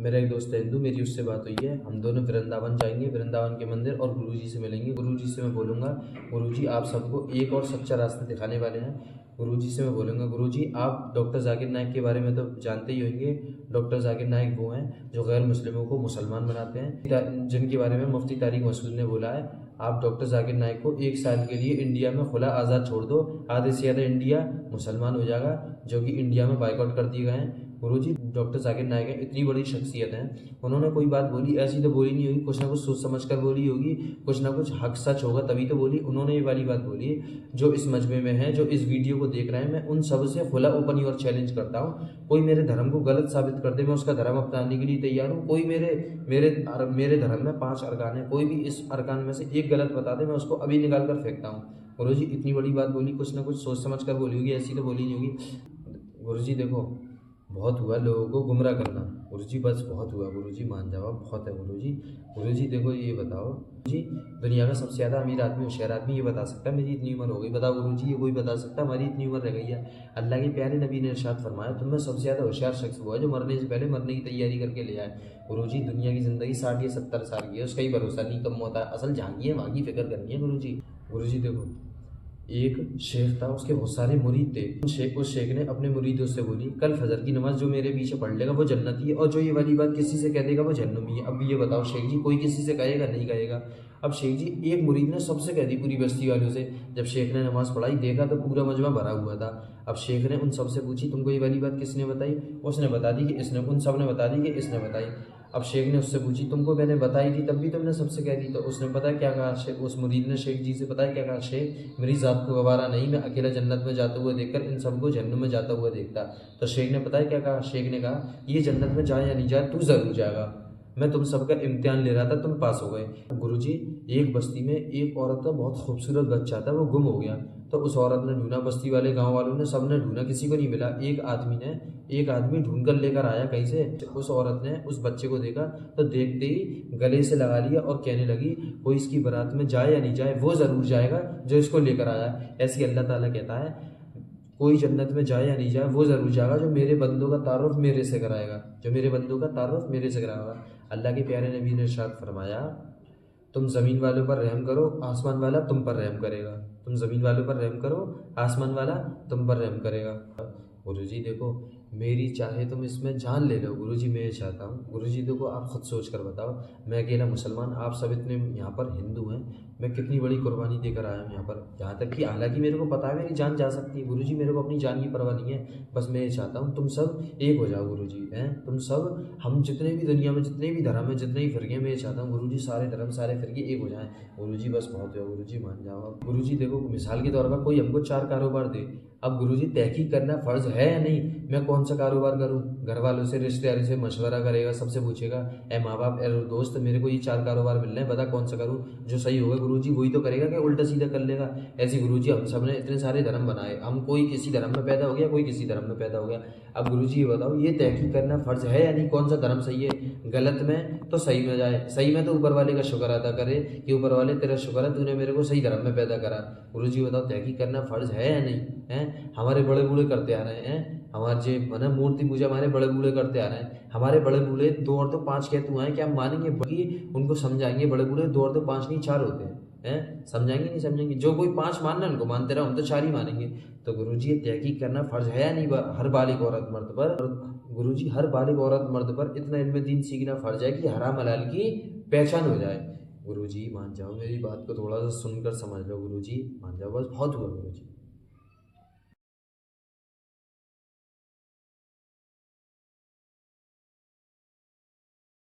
मेरा एक दोस्त है हिंदू, मेरी उससे बात हुई है। हम दोनों वृंदावन जाएंगे, वृंदावन के मंदिर और गुरुजी से मिलेंगे। गुरुजी से मैं बोलूँगा, गुरुजी आप सबको एक और सच्चा रास्ता दिखाने वाले हैं। गुरुजी से मैं बोलूँगा, गुरुजी आप डॉक्टर जाकिर नाइक के बारे में तो जानते ही होंगे। डॉक्टर जाकिर नाइक वो हैं जो गैर मुस्लिमों को मुसलमान बनाते हैं, जिनके बारे में मुफ्ती तारिक मसूद ने बोला है आप डॉक्टर जाकिर नाइक को 1 साल के लिए इंडिया में खुला आज़ाद छोड़ दो, आधे से ज़्यादा इंडिया मुसलमान हो जाएगा, जो कि इंडिया में बाइकआउट कर दिए गए हैं। गुरुजी डॉक्टर जाकिर नाइक है, इतनी बड़ी शख्सियत है, उन्होंने कोई बात बोली ऐसी तो बोली नहीं होगी, कुछ ना कुछ सोच समझ कर बोली होगी, कुछ ना कुछ हक सच होगा तभी तो बोली। उन्होंने ये वाली बात बोली। जो इस मजमे में है, जो इस वीडियो को देख रहे हैं, मैं उन सब से खुला ओपन और चैलेंज करता हूँ। कोई मेरे धर्म को गलत साबित कर दे, मैं उसका धर्म अपनाने के लिए तैयार हूँ। कोई मेरे मेरे मेरे धर्म में 5 अरकान है, कोई भी इस अरकान में से एक गलत बता दे, मैं उसको अभी निकाल कर फेंकता हूँ। गुरुजी इतनी बड़ी बात बोली, कुछ ना कुछ सोच समझ कर बोली होगी, ऐसी तो बोली नहीं होगी। गुरुजी देखो, बहुत हुआ लोगों को गुमराह करना, गुरुजी बस बहुत हुआ। गुरुजी मान जाओ, बहुत है गुरुजी। गुरुजी देखो ये बताओ जी, दुनिया का सबसे ज़्यादा अमीर आदमी, होशियार आदमी ये बता सकता है मेरी इतनी उम्र हो गई? बताओ गुरुजी, ये कोई बता सकता है हमारी इतनी उम्र रह गई है? अल्लाह के प्यारे नबी ने इरशाद फरमाया, तुम में सबसे ज़्यादा होशियार शख्स वो है जो मरने से पहले मरने की तैयारी करके ले आए। गुरुजी दुनिया की ज़िंदगी 60 या 70 साल की है, उसका ही भरोसा नहीं कम होता है। असल झांकी है, वहाँ की फिक्र करनी है गुरुजी। गुरुजी देखो, एक शेख था, उसके बहुत सारे मुरीद थे। उस शेख ने अपने मुरीदों से बोली, कल फजर की नमाज जो मेरे पीछे पढ़ लेगा वो जन्नती है, और जो ये वाली बात किसी से कह देगा वो जहन्नमी है। अब ये बताओ शेख जी, कोई किसी से कहेगा? नहीं कहेगा। अब शेख जी, एक मुरीद ने सबसे कह दी पूरी बस्ती वालों से। जब शेख ने नमाज पढ़ाई, देखा तो पूरा मजमा भरा हुआ था। अब शेख ने उन सबसे पूछी, तुमको ये वाली बात किसने बताई? उसने बता दी कि इसने। उन सब ने बता दी कि इसने बताई। अब शेख ने उससे पूछी, तुमको मैंने बताई थी तब भी तुमने सबसे कह दी? तो उसने पता क्या कहा, उस मुरीद ने शेख जी से पता है क्या कहा? शेख, मेरी ज़ात को गवारा नहीं, मैं अकेला जन्नत में जाते हुए देखकर इन सबको जहन्नुम में जाता हुआ देखता। तो शेख ने पता है क्या कहा? शेख ने कहा, ये जन्नत में जाए या नहीं जाए, तू ज़रूर जाएगा। मैं तुम सबका इम्तिहान ले रहा था, तुम पास हो गए। गुरुजी, एक बस्ती में एक औरत का बहुत खूबसूरत बच्चा था, वो गुम हो गया। तो उस औरत ने ढूंढा, बस्ती वाले गांव वालों ने, सब ने ढूंढा, किसी को नहीं मिला। एक आदमी ढूंढ कर लेकर आया कहीं से। उस औरत ने उस बच्चे को देखा तो देखते ही गले से लगा लिया और कहने लगी, कोई इसकी बारात में जाए या नहीं जाए, वो ज़रूर जाएगा जो इसको लेकर आया। ऐसी अल्लाह ताला कहता है, कोई जन्नत में जाए या नहीं जाए, वो ज़रूर जाएगा जो मेरे बंदों का तारुफ मेरे से कराएगा, जो मेरे बंदों का तारुफ मेरे से कराएगा। अल्लाह के प्यारे नबी ने इरशाद फरमाया, तुम ज़मीन वालों पर रहम करो, आसमान वाला तुम पर रहम करेगा। तुम ज़मीन वालों पर रहम करो, आसमान वाला तुम पर रहम करेगा। गुरुजी देखो, मेरी चाहे तुम इसमें जान ले लो, गुरुजी मैं ये चाहता हूँ। गुरुजी देखो, आप खुद सोच कर बताओ, मैं अकेला मुसलमान, आप सब इतने यहाँ पर हिंदू हैं, मैं कितनी बड़ी कुर्बानी देकर आया हूँ यहाँ पर। यहाँ तक कि हालांकि मेरे को पता है मेरी जान जा सकती है गुरुजी, मेरे को अपनी जान की परवाह नहीं है। बस मैं ये चाहता हूँ तुम सब एक हो जाओ गुरुजी, हैं तुम सब, हम जितने भी दुनिया में जितने भी धर्म है, जितने भी फिरके, मैं ये चाहता हूँ गुरुजी सारे धर्म सारे फिरके एक हो जाएं। गुरुजी बस बहुत हो, गुरुजी मान जाओ। गुरुजी देखो, मिसाल के तौर पर कोई हमको 4 कारोबार दे, अब गुरुजी तहकीक करना फ़र्ज़ है या नहीं? मैं कौन सा कारोबार करूं? घर वालों से, रिश्तेदारों से मशवरा करेगा, सबसे पूछेगा, ए माँ बाप, ए दोस्त, मेरे को ये 4 कारोबार मिल रहे हैं, बता कौन सा करूं? जो सही होगा गुरुजी वही तो करेगा, क्या उल्टा सीधा कर लेगा? ऐसी गुरुजी हम सब ने इतने सारे धर्म बनाए, हम कोई किसी धर्म में पैदा हो गया, कोई किसी धर्म में पैदा हो गया। अब गुरुजी ये बताओ, ये तहकीक करना फ़र्ज़ है या नहीं, कौन सा धर्म सही है? गलत में तो सही में जाए, सही में तो ऊपर वाले का शुक्र अदा करे कि ऊपर वाले तेरा शुक्र है, तूने मेरे को सही धर्म में पैदा करा। गुरुजी बताओ, तहकीक करना फ़र्ज़ है या नहीं है? हमारे बड़े बूढ़े करते आ रहे हैं, हमारे जे माना मूर्ति पूजा हमारे बड़े बूढ़े करते आ रहे हैं। हमारे बड़े बूढ़े 2 और 2 5 कहते हुए हैं, क्या हम मानेंगे? बाकी उनको समझाएंगे, बड़े बूढ़े 2 और 2 5 नहीं 4 होते हैं, समझाएंगे नहीं समझेंगे? जो कोई 5 मानना उनको मानते रहो, हम तो 4 ही मानेंगे। तो गुरुजी, ये तहकीक करना फ़र्ज़ है या नहीं हर बालिग औरत मर्द पर? गुरुजी, हर बालिग औरत मर्द पर इतना इल्म दीन सीखना फ़र्ज़ है कि हराम हलाल की पहचान हो जाए। गुरुजी मान जाओ, मेरी बात को थोड़ा सा सुनकर समझ लो गुरुजी, मान जाओ, बस बहुत हुआ गुरुजी।